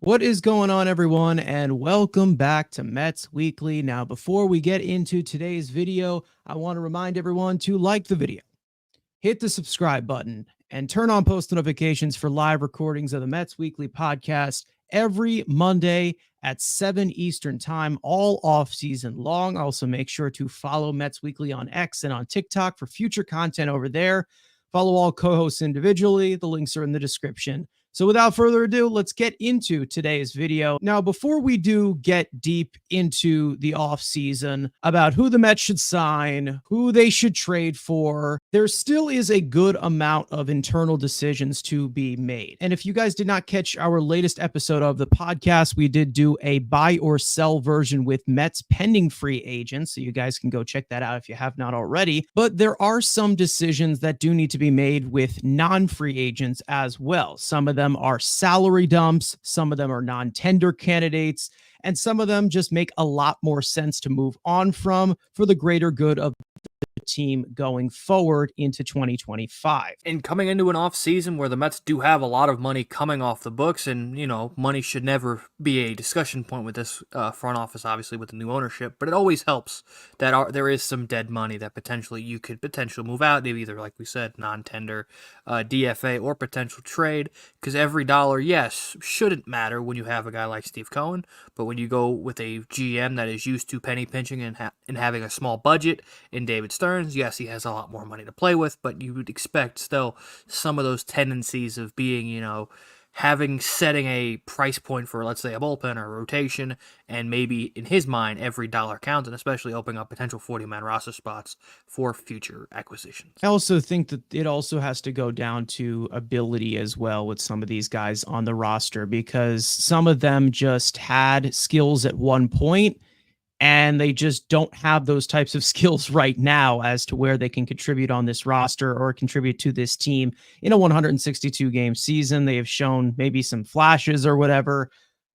What is going on, everyone, and welcome back to Mets Weekly. Now, before we get into today's video, I want to remind everyone to like the video, hit the subscribe button, and turn on post notifications for live recordings of the Mets Weekly podcast every Monday at 7 Eastern Time, all off season long. Also, make sure to follow Mets Weekly on X and on TikTok for future content over there. Follow all co-hosts individually. The links are in the description. So without further ado, let's get into today's video. Now, before we do get deep into the offseason about who the Mets should sign, who they should trade for, there still is a good amount of internal decisions to be made. And if you guys did not catch our latest episode of the podcast, we did do a buy or sell version with Mets pending free agents. So you guys can go check that out if you have not already. But there are some decisions that do need to be made with non-free agents as well. Some of them are salary dumps, some of them are non-tender candidates, and some of them just make a lot more sense to move on from for the greater good of the team going forward into 2025. And coming into an off season where the Mets do have a lot of money coming off the books, and money should never be a discussion point with this front office, obviously with the new ownership, but it always helps that there is some dead money that you could potentially move out, either, like we said, non-tender, DFA, or potential trade, because every dollar, yes, shouldn't matter when you have a guy like Steve Cohen, but when you go with a GM that is used to penny pinching and having a small budget in David Stearns, yes, he has a lot more money to play with, but you would expect still some of those tendencies of being, setting a price point for, let's say, a bullpen or a rotation, and maybe in his mind, every dollar counts, and especially opening up potential 40-man roster spots for future acquisitions. I also think that it also has to go down to ability as well with some of these guys on the roster, because some of them just had skills at one point and they just don't have those types of skills right now as to where they can contribute on this roster or contribute to this team in a 162 game season. They have shown maybe some flashes or whatever,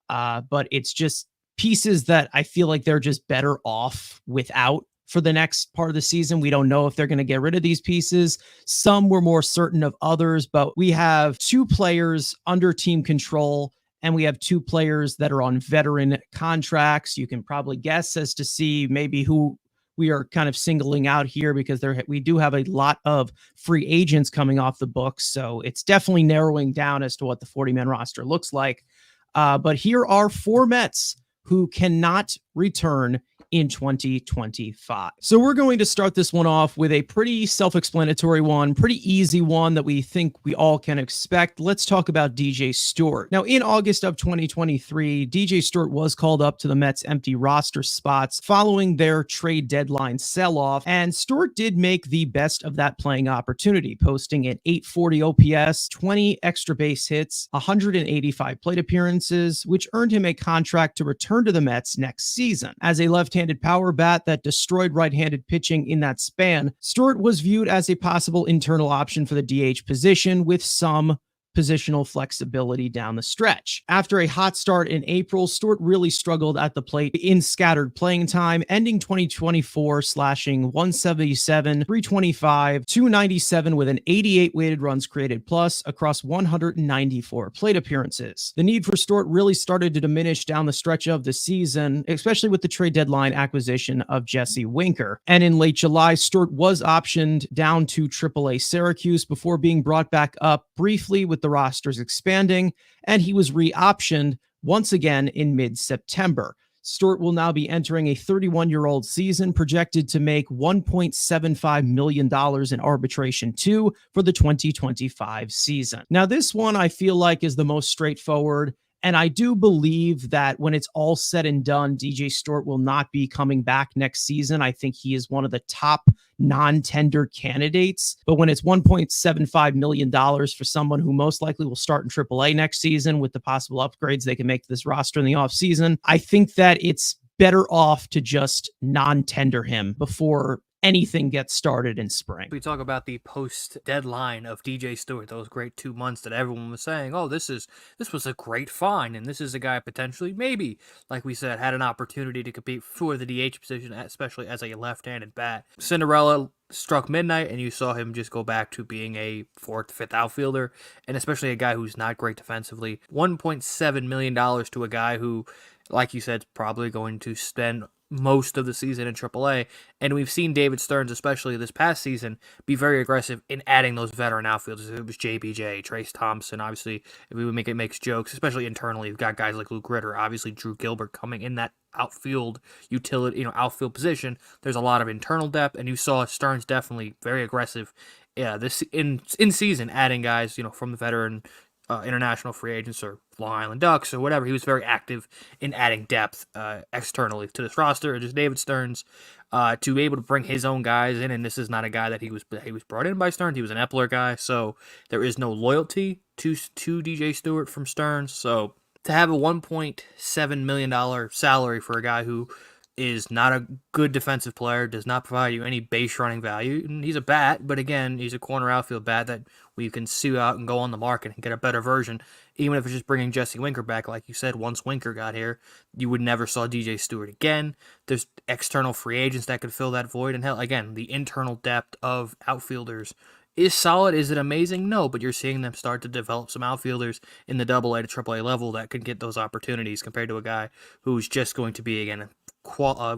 but it's just pieces that I feel like they're just better off without for the next part of the season. We don't know if they're going to get rid of these pieces. Some we're more certain of others, but we have two players under team control and we have two players that are on veteran contracts. You can probably guess as to see maybe who we are kind of singling out here, because we do have a lot of free agents coming off the books. So it's definitely narrowing down as to what the 40-man roster looks like. But here are four Mets who cannot return in 2025. So we're going to start this one off with a pretty self-explanatory one, pretty easy one that we think we all can expect. Let's talk about DJ Stewart. Now, in August of 2023, DJ Stewart was called up to the Mets' empty roster spots following their trade deadline sell-off, and Stewart did make the best of that playing opportunity, posting an .840 OPS, 20 extra base hits, 185 plate appearances, which earned him a contract to return to the Mets next season. As a left-handed power bat that destroyed right-handed pitching in that span, Stewart was viewed as a possible internal option for the DH position with some positional flexibility down the stretch. After a hot start in April, Stewart really struggled at the plate in scattered playing time, ending 2024 slashing 177, 325, 297 with an 88 weighted runs created plus across 194 plate appearances. The need for Stewart really started to diminish down the stretch of the season, especially with the trade deadline acquisition of Jesse Winker. And in late July, Stewart was optioned down to AAA Syracuse before being brought back up briefly with the rosters expanding, and he was re-optioned once again in mid-September. Stewart will now be entering a 31-year-old season projected to make $1.75 million in arbitration too for the 2025 season. Now, this one I feel like is the most straightforward, and I do believe that when it's all said and done, DJ Stewart will not be coming back next season. I think he is one of the top non-tender candidates. But when it's $1.75 million for someone who most likely will start in AAA next season with the possible upgrades they can make to this roster in the offseason, I think that it's better off to just non-tender him before anything gets started in spring. We talk about the post deadline of DJ Stewart, those great 2 months that everyone was saying, oh, this was a great find, and this is a guy potentially, maybe, like we said, had an opportunity to compete for the DH position, especially as a left-handed bat. Cinderella struck midnight and you saw him just go back to being a fourth, fifth outfielder, and especially a guy who's not great defensively. $1.7 million to a guy who, like you said, is probably going to spend most of the season in AAA. And we've seen David Stearns, especially this past season, be very aggressive in adding those veteran outfielders. It was JBJ, Trace Thompson. Obviously, if we would makes jokes, especially internally. You've got guys like Luke Ritter, obviously Drew Gilbert coming in that outfield utility, outfield position. There's a lot of internal depth, and you saw Stearns definitely very aggressive. Yeah, this in season, adding guys, from the veteran international free agents or Long Island Ducks or whatever. He was very active in adding depth externally to this roster. Just David Stearns to be able to bring his own guys in, and this is not a guy that he was brought in by Stearns. He was an Epler guy, so there is no loyalty to DJ Stewart from Stearns. So to have a $1.7 million salary for a guy who is not a good defensive player, does not provide you any base running value. And he's a bat, but again, he's a corner outfield bat that we can sue out and go on the market and get a better version. Even if it's just bringing Jesse Winker back, like you said, once Winker got here, you would never saw DJ Stewart again. There's external free agents that could fill that void. And hell, again, the internal depth of outfielders is solid. Is it amazing? No, but you're seeing them start to develop some outfielders in the AA to AAA level that can get those opportunities compared to a guy who's just going to be, again, a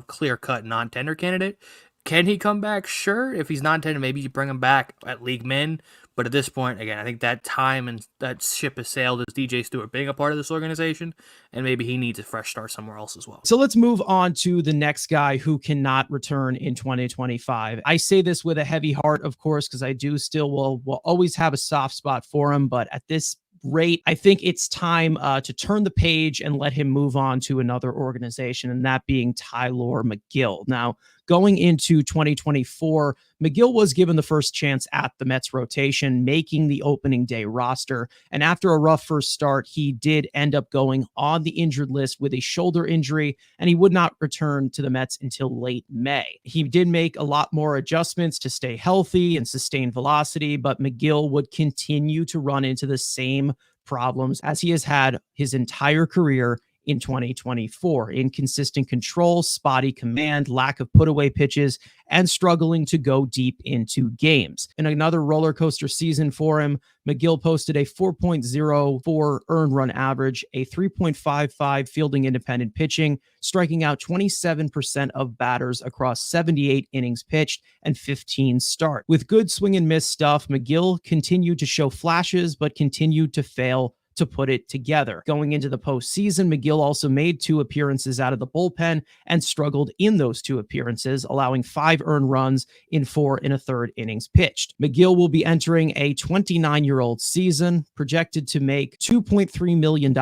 clear-cut non-tender candidate. Can he come back? Sure. If he's non-tender, maybe you bring him back at League Min. But at this point, again, I think that time and that ship has sailed as DJ Stewart being a part of this organization, and maybe he needs a fresh start somewhere else as well. So let's move on to the next guy who cannot return in 2025. I say this with a heavy heart, of course, because I do still will always have a soft spot for him, but at this rate, I think it's time to turn the page and let him move on to another organization, and that being Tylor Megill. Now, going into 2024, Megill was given the first chance at the Mets rotation, making the opening day roster. And after a rough first start, he did end up going on the injured list with a shoulder injury, and he would not return to the Mets until late May. He did make a lot more adjustments to stay healthy and sustain velocity, but Megill would continue to run into the same problems as he has had his entire career in 2024. Inconsistent control, spotty command, lack of put-away pitches, and struggling to go deep into games. In another roller coaster season for him, Megill posted a 4.04 earned run average, a 3.55 fielding independent pitching, striking out 27% of batters across 78 innings pitched and 15 starts. With good swing and miss stuff, Megill continued to show flashes, but continued to fail to put it together. Going into the postseason, Megill also made 2 appearances out of the bullpen and struggled in those 2 appearances, allowing 5 earned runs in 4 1/3 innings pitched. Megill will be entering a 29-year-old season, projected to make $2.3 million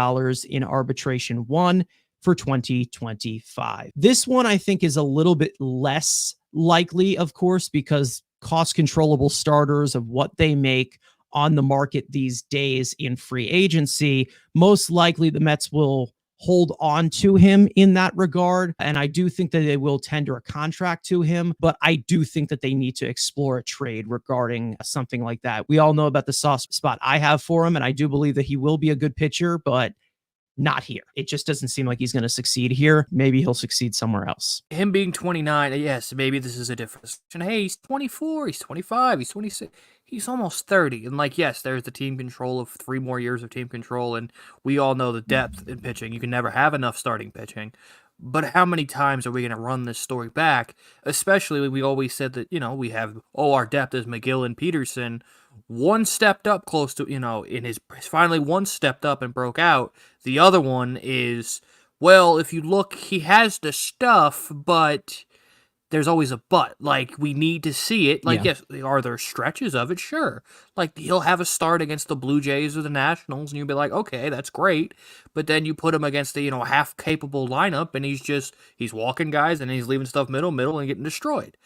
in arbitration 1 for 2025. This one I think is a little bit less likely, of course, because cost controllable starters of what they make on the market these days in free agency, most likely the Mets will hold on to him in that regard. And I do think that they will tender a contract to him, but I do think that they need to explore a trade regarding something like that. We all know about the soft spot I have for him, and I do believe that he will be a good pitcher, but not here. It just doesn't seem like he's going to succeed here. Maybe he'll succeed somewhere else. Him being 29, yes, maybe this is a difference. Hey, he's 24, he's 25, he's 26, he's almost 30. And yes, there's the team control of 3 more years of team control, and we all know the depth in pitching. You can never have enough starting pitching. But how many times are we going to run this story back? Especially when we always said that, we have, our depth is Megill and Peterson. One stepped up close to, in his finally one stepped up and broke out. The other one is, well, if you look, he has the stuff, but there's always a but. We need to see it. Yes, are there stretches of it? Sure. He'll have a start against the Blue Jays or the Nationals, and you'll be like, okay, that's great. But then you put him against the, half-capable lineup, and he's walking guys, and he's leaving stuff middle, and getting destroyed.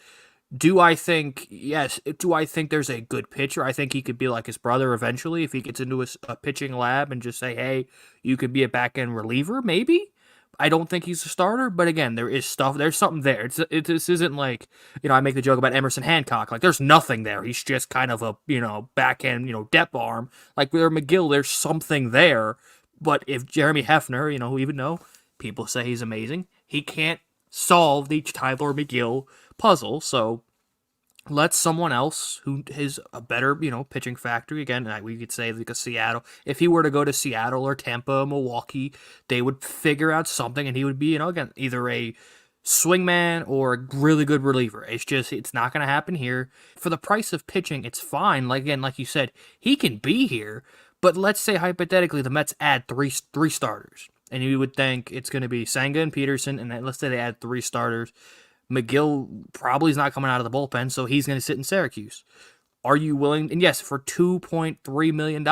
Do I think, yes, do I think there's a good pitcher? I think he could be like his brother eventually if he gets into a pitching lab and just say, hey, you could be a back-end reliever, maybe? I don't think he's a starter, but again, there's something there. This isn't like, I make the joke about Emerson Hancock. There's nothing there. He's just kind of a, back-end, depth arm. With Megill, there's something there. But if Jeremy Hefner, even though people say he's amazing, he can't solve the Tylor Megill puzzle. So let someone else who is a better, pitching factory. Again, we could say like a Seattle. If he were to go to Seattle or Tampa, Milwaukee, they would figure out something, and he would be, again, either a swingman or a really good reliever. It's not going to happen here. For the price of pitching, it's fine. Like you said, he can be here. But let's say hypothetically the Mets add three starters, and you would think it's going to be Senga and Peterson, and then let's say they add three starters. McGill probably is not coming out of the bullpen, so he's going to sit in Syracuse. Are you willing? And yes, for $2.3 million,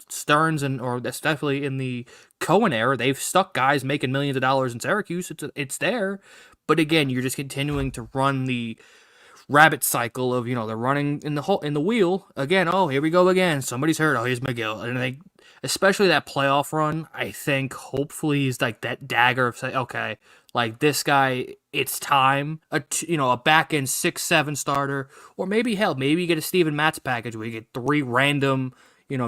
Stearns or that's definitely in the Cohen era, they've stuck guys making millions of dollars in Syracuse. It's there, but again, you're just continuing to run the rabbit cycle of they're running in the wheel again. Oh, here we go again. Somebody's hurt. Oh, here's McGill, and they, especially that playoff run, I think hopefully he's like that dagger of say, okay, like this guy, it's time. A back end 6-7 starter, or maybe maybe you get a Steven Matz package where you get three random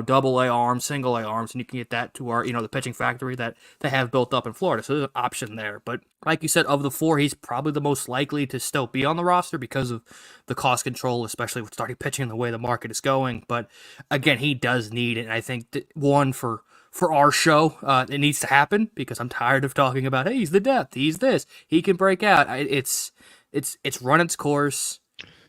double A arms, single A arms, and you can get that to our, the pitching factory that they have built up in Florida. So there's an option there. But like you said, of the four, he's probably the most likely to still be on the roster because of the cost control, especially with starting pitching and the way the market is going. But again, he does need it. And I think one for our show, it needs to happen because I'm tired of talking about, hey, he's the depth, he's this, he can break out. It's run its course.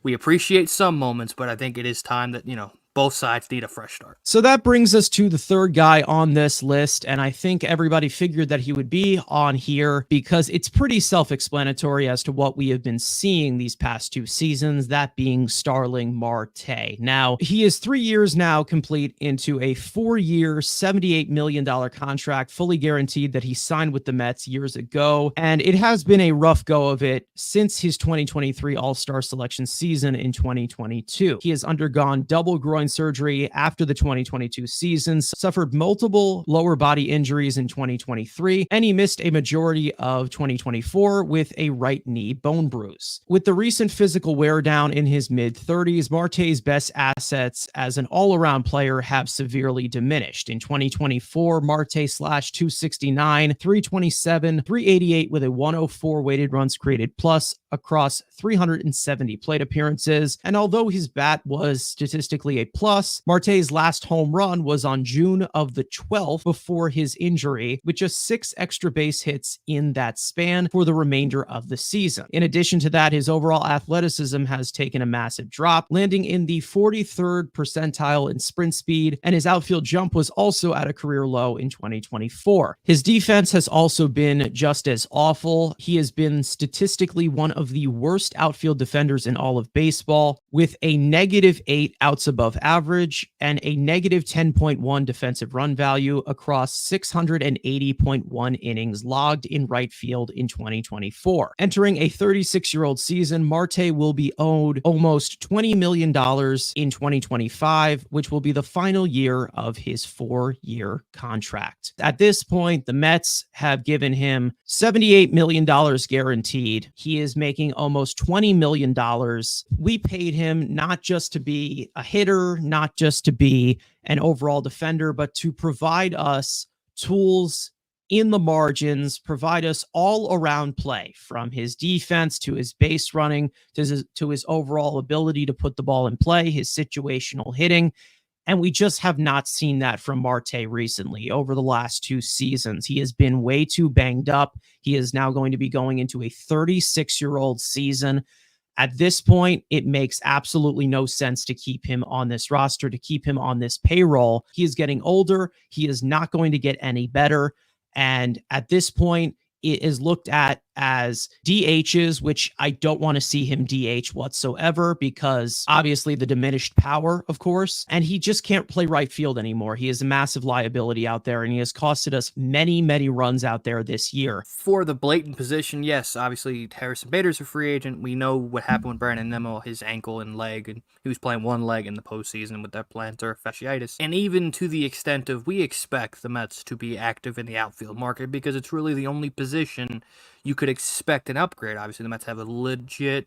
We appreciate some moments, but I think it is time that, both sides need a fresh start. So that brings us to the third guy on this list, and I think everybody figured that he would be on here because it's pretty self-explanatory as to what we have been seeing these past two seasons, that being Starling Marte. Now, he is 3 years now complete into a 4-year, $78 million contract, fully guaranteed, that he signed with the Mets years ago, and it has been a rough go of it since his 2023 All-Star selection season in 2022. He has undergone double groin surgery after the 2022 season, suffered multiple lower body injuries in 2023, and he missed a majority of 2024 with a right knee bone bruise. With the recent physical wear down in his mid-30s, Marte's best assets as an all-around player have severely diminished. In 2024, Marte slashed 269, 327, 388 with a 104 weighted runs created plus across 370 plate appearances, and although his bat was statistically a plus, Marte's last home run was on June of the 12th before his injury, with just 6 extra base hits in that span for the remainder of the season. In addition to that, his overall athleticism has taken a massive drop, landing in the 43rd percentile in sprint speed, and his outfield jump was also at a career low in 2024. His defense has also been just as awful. He has been statistically one of the worst outfield defenders in all of baseball, with a -8 outs above average and a -10.1 defensive run value across 680.1 innings logged in right field in 2024. Entering a 36-year-old season, Marte will be owed almost $20 million in 2025, which will be the final year of his 4-year contract. At this point, the Mets have given him $78 million guaranteed. He is making almost $20 million. We paid him not just to be a hitter, not just to be an overall defender, but to provide us tools in the margins, provide us all around play, from his defense to his base running to his overall ability to put the ball in play, his situational hitting. And we just have not seen that from Marte recently. Over the last 2 seasons, he has been way too banged up. He is now going to be going into a 36-year-old season. At this point, it makes absolutely no sense to keep him on this roster, to keep him on this payroll. He is getting older. He is not going to get any better. And at this point, it is looked at as DHs, which I don't want to see him DH whatsoever, because obviously the diminished power, of course, and he just can't play right field anymore. He is a massive liability out there, and he has costed us many, many runs out there this year. For the blatant position, yes, obviously Harrison Bader's a free agent. We know what happened with Brandon Nimmo, his ankle and leg, and he was playing one leg in the postseason with that plantar fasciitis. And even to the extent of, we expect the Mets to be active in the outfield market because it's really the only position you could expect an upgrade. Obviously, the Mets have a legit,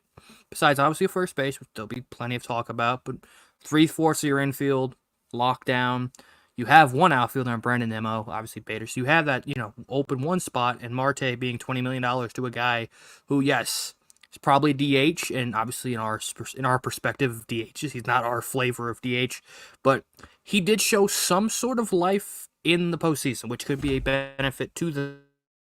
besides obviously a first base, which there'll be plenty of talk about, but 3/4 of your infield, lockdown. You have one outfielder in Brandon Nimmo, obviously Bader. So you have that, open one spot, and Marte being $20 million to a guy who, yes, It's probably DH, and obviously in our perspective, DH he's not our flavor of DH, but he did show some sort of life in the postseason, which could be a benefit to the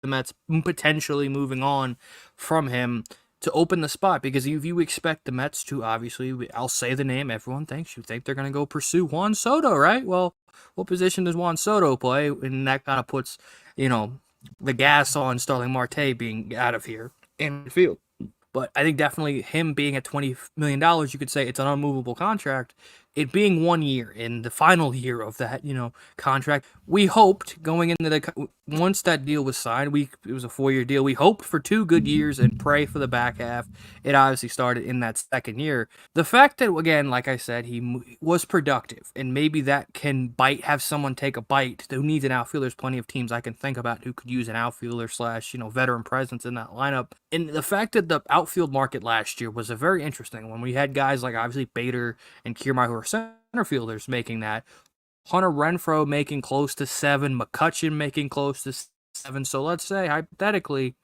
Mets potentially moving on from him to open the spot. Because if you expect the Mets to, obviously, I'll say the name, everyone thinks you think they're going to go pursue Juan Soto, right? Well, what position does Juan Soto play? And that kind of puts, the gas on Starling Marte being out of here in the field. But I think definitely him being at $20 million, you could say it's an unmovable contract. It being 1 year in the final year of that, contract, we hoped going into once that deal was signed, it was a 4-year deal. We hoped for 2 good years and pray for the back half. It obviously started in that second year. The fact that, again, like I said, he was productive, and maybe that can have someone take a bite. Who needs an outfielder? There's plenty of teams I can think about who could use an outfielder / veteran presence in that lineup. And the fact that the outfield market last year was a very interesting one. We had guys like obviously Bader and Kiermaier who are center fielders making that. Hunter Renfroe making close to 7, McCutchen making close to 7. So let's say hypothetically,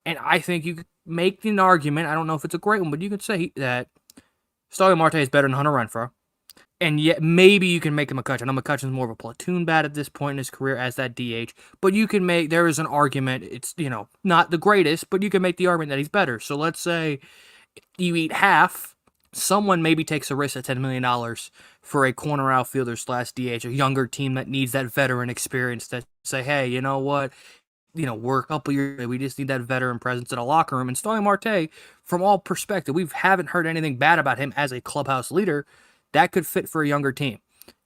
and I think you could make an argument, I don't know if it's a great one, but you could say that Starling Marte is better than Hunter Renfroe. And yet maybe you can make him McCutchen. I know McCutchen's more of a platoon bat at this point in his career as that DH, but there is an argument, it's, not the greatest, but you can make the argument that he's better. So let's say you eat half, someone maybe takes a risk at $10 million for a corner outfielder / DH, a younger team that needs that veteran experience that say, hey, you know what? We're a couple years, we just need that veteran presence in a locker room. And Starling Marte, from all perspective, we haven't heard anything bad about him as a clubhouse leader. That could fit for a younger team.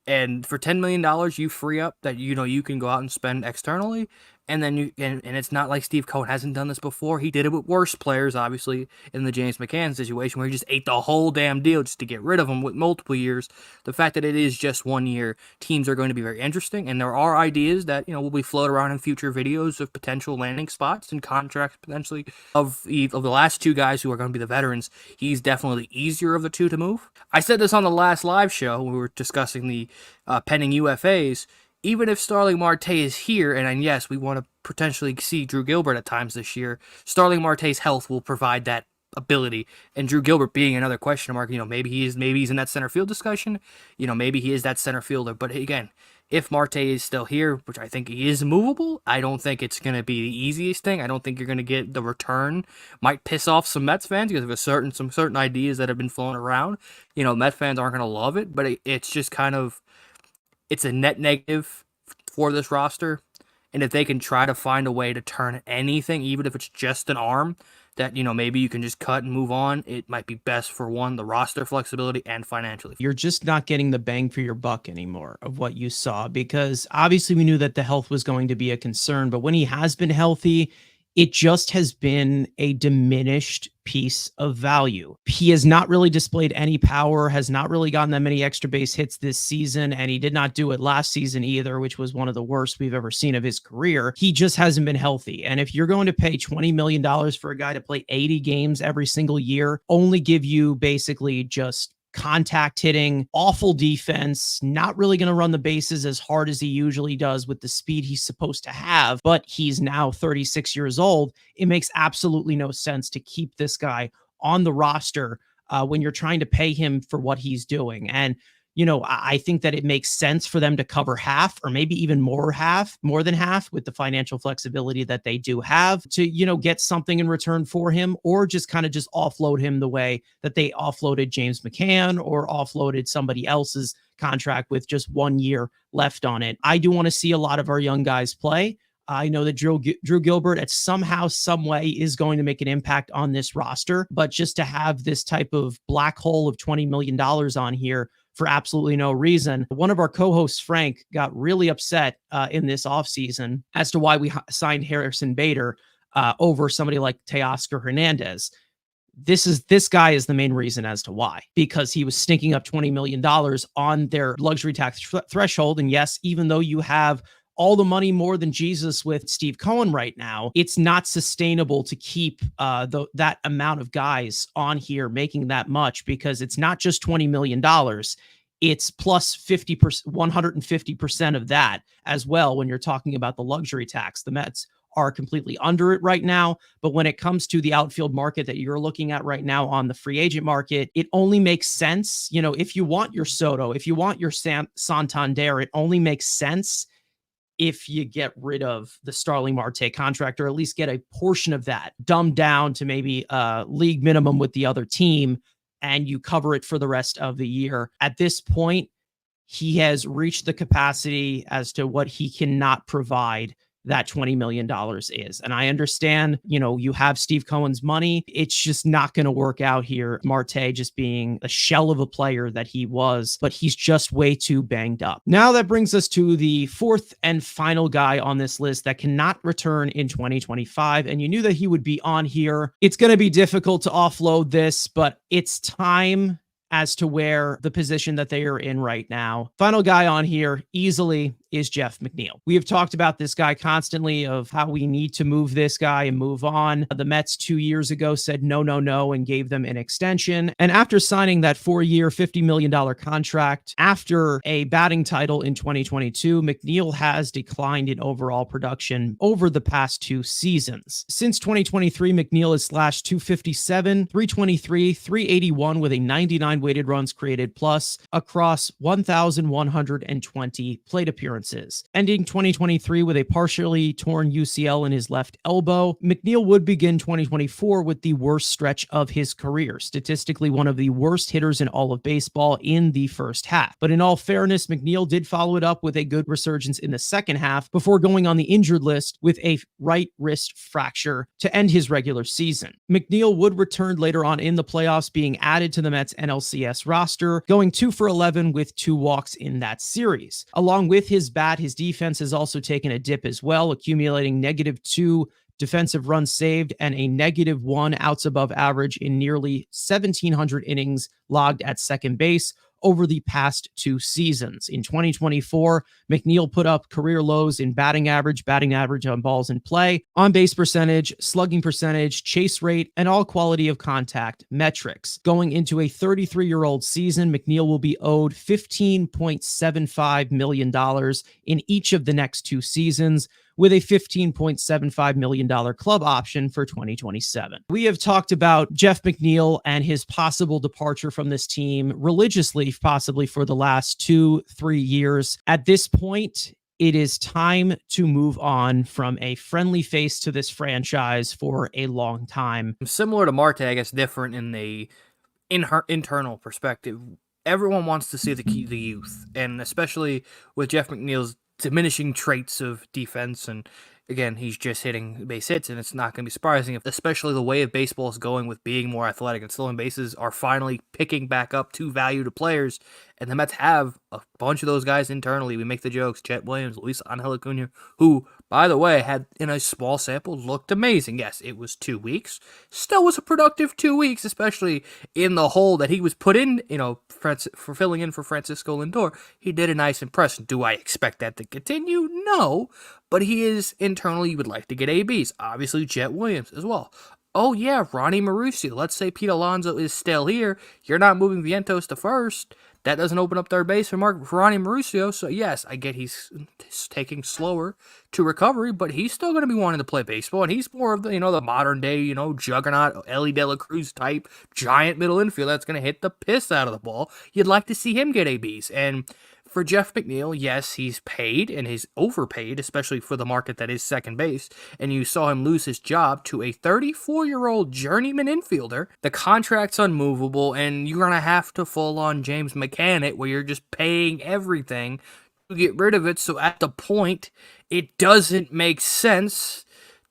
And for $10 million, you free up that, you can go out and spend externally. And then and it's not like Steve Cohen hasn't done this before. He did it with worse players, obviously, in the James McCann situation where he just ate the whole damn deal just to get rid of him with multiple years. The fact that it is just 1 year, teams are going to be very interesting. And there are ideas that, will be floated around in future videos of potential landing spots and contracts potentially of the last 2 guys who are going to be the veterans. He's definitely the easier of the 2 to move. I said this on the last live show when we were discussing the pending UFAs. Even if Starling Marte is here, and yes, we want to potentially see Drew Gilbert at times this year, Starling Marte's health will provide that ability. And Drew Gilbert being another question mark, maybe he's in that center field discussion, maybe he is that center fielder. But again, if Marte is still here, which I think he is movable, I don't think it's going to be the easiest thing. I don't think you're going to get the return. Might piss off some Mets fans because of some certain ideas that have been flown around. Mets fans aren't going to love it, but it's just kind of, it's a net negative for this roster. And if they can try to find a way to turn anything, even if it's just an arm, that, maybe you can just cut and move on, it might be best for the roster flexibility and financially. You're just not getting the bang for your buck anymore of what you saw, because obviously we knew that the health was going to be a concern, but when he has been healthy, it just has been a diminished piece of value. He has not really displayed any power, has not really gotten that many extra base hits this season, and he did not do it last season either, which was one of the worst we've ever seen of his career. He just hasn't been healthy. And if you're going to pay $20 million for a guy to play 80 games every single year, only give you basically just contact hitting, awful defense, not really going to run the bases as hard as he usually does with the speed he's supposed to have, but he's now 36 years old. It makes absolutely no sense to keep this guy on the roster when you're trying to pay him for what he's doing. And I think that it makes sense for them to cover half or maybe even more than half with the financial flexibility that they do have to, get something in return for him, or just kind of just offload him the way that they offloaded James McCann or offloaded somebody else's contract with just 1 year left on it. I do want to see a lot of our young guys play. I know that Drew Gilbert at somehow, some way is going to make an impact on this roster, but just to have this type of black hole of $20 million on here for absolutely no reason. One of our co-hosts, Frank, got really upset in this offseason as to why we signed Harrison Bader over somebody like Teoscar Hernandez. This guy is the main reason as to why, because he was stinking up $20 million on their luxury tax threshold. And yes, even though you have all the money more than Jesus with Steve Cohen right now, it's not sustainable to keep that amount of guys on here making that much, because it's not just $20 million. It's plus 50%, 150% of that as well. When you're talking about the luxury tax, the Mets are completely under it right now. But when it comes to the outfield market that you're looking at right now on the free agent market, it only makes sense. If you want your Soto, if you want your Santander, it only makes sense if you get rid of the Starling Marte contract, or at least get a portion of that dumbed down to maybe a league minimum with the other team, and you cover it for the rest of the year. At this point, he has reached the capacity as to what he cannot provide that $20 million is. And I understand, you have Steve Cohen's money. It's just not going to work out here. Marte just being a shell of a player that he was, but he's just way too banged up. Now that brings us to the fourth and final guy on this list that cannot return in 2025. And you knew that he would be on here. It's going to be difficult to offload this, but it's time as to where the position that they are in right now. Final guy on here easily is Jeff McNeil. We have talked about this guy constantly of how we need to move this guy and move on. The Mets 2 years ago said no, no, no, and gave them an extension. And after signing that 4-year, $50 million contract, after a batting title in 2022, McNeil has declined in overall production over the past 2 seasons. Since 2023, McNeil has slashed 257, 323, 381 with a 99 weighted runs created plus across 1,120 plate appearances. Ending 2023 with a partially torn UCL in his left elbow, McNeil would begin 2024 with the worst stretch of his career, statistically one of the worst hitters in all of baseball in the first half. But in all fairness, McNeil did follow it up with a good resurgence in the second half before going on the injured list with a right wrist fracture to end his regular season. McNeil would return later on in the playoffs, being added to the Mets NLCS roster, going 2 for 11 with 2 walks in that series. Along with his bat, his defense has also taken a dip as well, accumulating -2 defensive runs saved and a -1 outs above average in nearly 1,700 innings logged at second base over the past 2 seasons. In 2024, McNeil put up career lows in batting average on balls in play, on base percentage, slugging percentage, chase rate, and all quality of contact metrics. Going into a 33-year-old season, McNeil will be owed $15.75 million in each of the next 2 seasons, with a $15.75 million club option for 2027. We have talked about Jeff McNeil and his possible departure from this team religiously, possibly for the last 2-3 years. At this point, it is time to move on from a friendly face to this franchise for a long time. Similar to Marte, I guess different in the internal perspective. Everyone wants to see the youth, and especially with Jeff McNeil's diminishing traits of defense, and again, he's just hitting base hits, and it's not going to be surprising if, especially the way of baseball is going with being more athletic and stolen bases are finally picking back up to value to players, and the Mets have a bunch of those guys internally. We make the jokes, Chet Williams, Luis Angel Acuna, who, by the way, had, in a small sample, looked amazing. Yes, it was 2 weeks. Still was a productive 2 weeks, especially in the hole that he was put in, for filling in for Francisco Lindor. He did a nice impression. Do I expect that to continue? No, but he is internally, you would like to get ABs. Obviously, Jet Williams as well. Oh yeah, Ronnie Mauricio. Let's say Pete Alonso is still here. You're not moving Vientos to first. That doesn't open up third base for Ronnie Mauricio. So yes, I get he's taking slower to recovery, but he's still going to be wanting to play baseball, and he's more of the, the modern day, juggernaut, Ellie De La Cruz type giant middle infield that's going to hit the piss out of the ball. You'd like to see him get ABs, and for Jeff McNeil, yes, he's paid, and he's overpaid, especially for the market that is second base, and you saw him lose his job to a 34-year-old journeyman infielder. The contract's unmovable, and you're going to have to full-on James McCann it, where you're just paying everything to get rid of it, so at the point, it doesn't make sense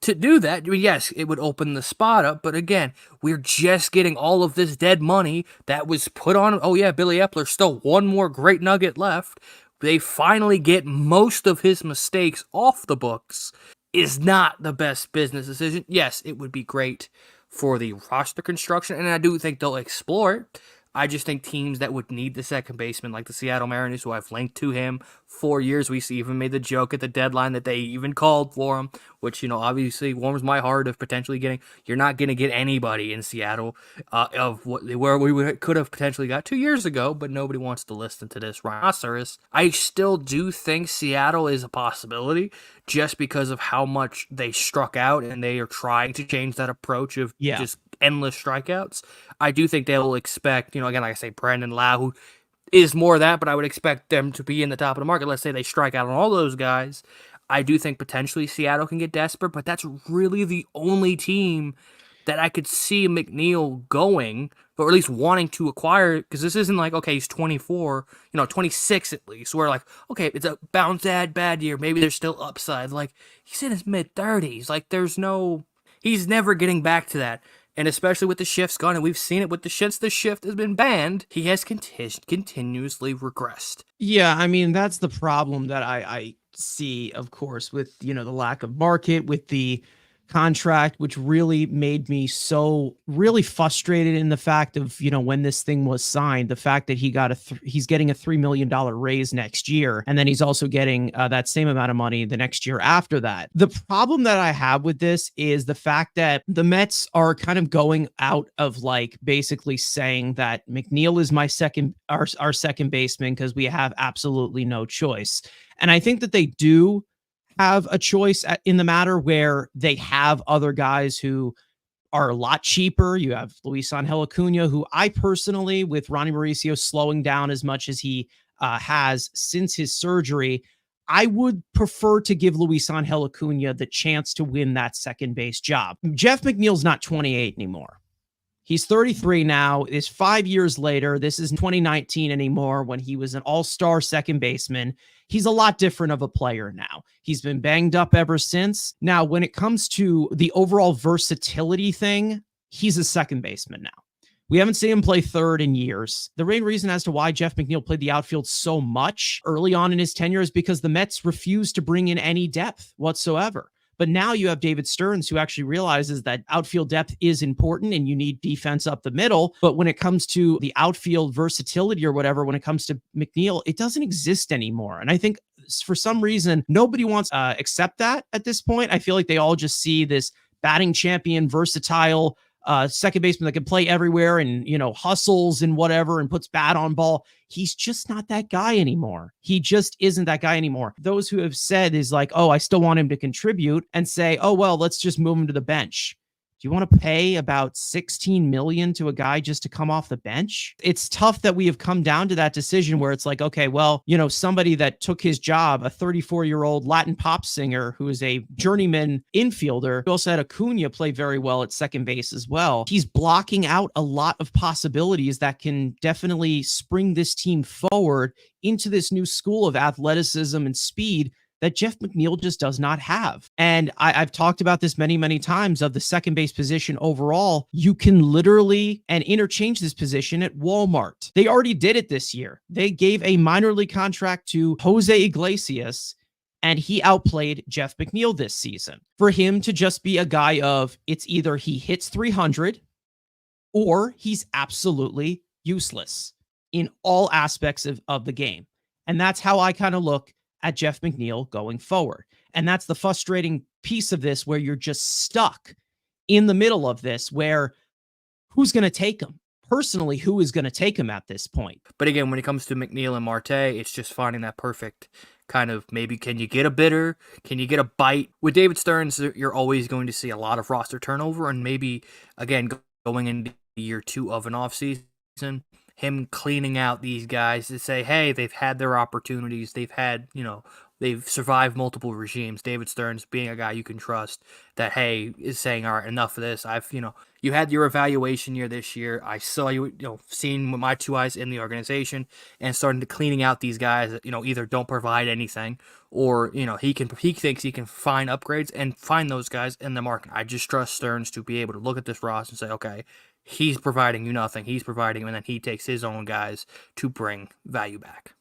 to do that. I mean, yes, it would open the spot up, but again, we're just getting all of this dead money that was put on. Oh yeah, Billy Epler, still one more great nugget left. They finally get most of his mistakes off the books. Is not the best business decision. Yes, it would be great for the roster construction, and I do think they'll explore it. I just think teams that would need the second baseman, like the Seattle Mariners, who I've linked to him 4 years, we even made the joke at the deadline that they even called for him, which, obviously warms my heart of potentially getting. You're not going to get anybody in Seattle of where could have potentially got 2 years ago, but nobody wants to listen to this rhinoceros. I still do think Seattle is a possibility just because of how much they struck out, and they are trying to change that approach of Yeah. just endless strikeouts. I do think they will expect, again, like I say, Brandon Lau, who is more of that, but I would expect them to be in the top of the market. Let's say they strike out on all those guys. I do think potentially Seattle can get desperate, but that's really the only team that I could see McNeil going, or at least wanting to acquire, because this isn't like, okay, he's 24, 26 at least, where like, okay, it's a bounce bad year, maybe there's still upside. Like, he's in his mid-30s. Like, he's never getting back to that. And especially with the shifts gone, and we've seen it with since the shift has been banned, he has continuously regressed. Yeah, I mean, that's the problem that I see, of course, with, the lack of market, with the contract, which really made me so really frustrated in the fact of, when this thing was signed, the fact that he's getting a $3 million raise next year. And then he's also getting that same amount of money the next year after that. The problem that I have with this is the fact that the Mets are kind of going out of like basically saying that McNeil is our second baseman because we have absolutely no choice. And I think that they do have a choice in the matter where they have other guys who are a lot cheaper. You have Luis Angel Acuna, who I personally, with Ronnie Mauricio slowing down as much as he has since his surgery, I would prefer to give Luis Angel Acuna the chance to win that second base job. Jeff McNeil's not 28 anymore. He's 33 now. It's 5 years later. This isn't 2019 anymore when he was an all-star second baseman. He's a lot different of a player now. He's been banged up ever since. Now, when it comes to the overall versatility thing, he's a second baseman now. We haven't seen him play third in years. The main reason as to why Jeff McNeil played the outfield so much early on in his tenure is because the Mets refused to bring in any depth whatsoever. But now you have David Stearns, who actually realizes that outfield depth is important and you need defense up the middle. But when it comes to the outfield versatility or whatever, when it comes to McNeil, it doesn't exist anymore. And I think for some reason, nobody wants to accept that at this point. I feel like they all just see this batting champion, versatile second baseman that can play everywhere and, hustles and whatever and puts bat on ball. He's just not that guy anymore. He just isn't that guy anymore. Those who have said is like, oh, I still want him to contribute, and say, oh, well, let's just move him to the bench. Do you want to pay about $16 million to a guy just to come off the bench? It's tough that we have come down to that decision where it's like, okay, well, somebody that took his job, a 34-year-old Latin pop singer who is a journeyman infielder. We also had Acuna play very well at second base as well. He's blocking out a lot of possibilities that can definitely spring this team forward into this new school of athleticism and speed that Jeff McNeil just does not have. And I've talked about this many, many times of the second base position overall. You can literally and interchange this position at Walmart. They already did it this year. They gave a minor league contract to Jose Iglesias, and he outplayed Jeff McNeil this season. For him to just be a guy of, it's either he hits 300 or he's absolutely useless in all aspects of the game. And that's how I kind of look at Jeff McNeil going forward. And that's the frustrating piece of this, where you're just stuck in the middle of this, where who's going to take him? Personally, who is going to take him at this point? But again, when it comes to McNeil and Marte, it's just finding that perfect kind of, maybe can you get a bidder? Can you get a bite? With David Stearns, you're always going to see a lot of roster turnover, and maybe, again, going into year 2 of an offseason, him cleaning out these guys to say, hey, they've had their opportunities. They've had, they've survived multiple regimes. David Stearns being a guy you can trust that, hey, is saying, all right, enough of this. You had your evaluation year this year. I saw you, seeing with my 2 eyes in the organization and starting to cleaning out these guys that, either don't provide anything or, he thinks he can find upgrades and find those guys in the market. I just trust Stearns to be able to look at this roster and say, okay, he's providing you nothing. He's providing, and then he takes his own guys to bring value back.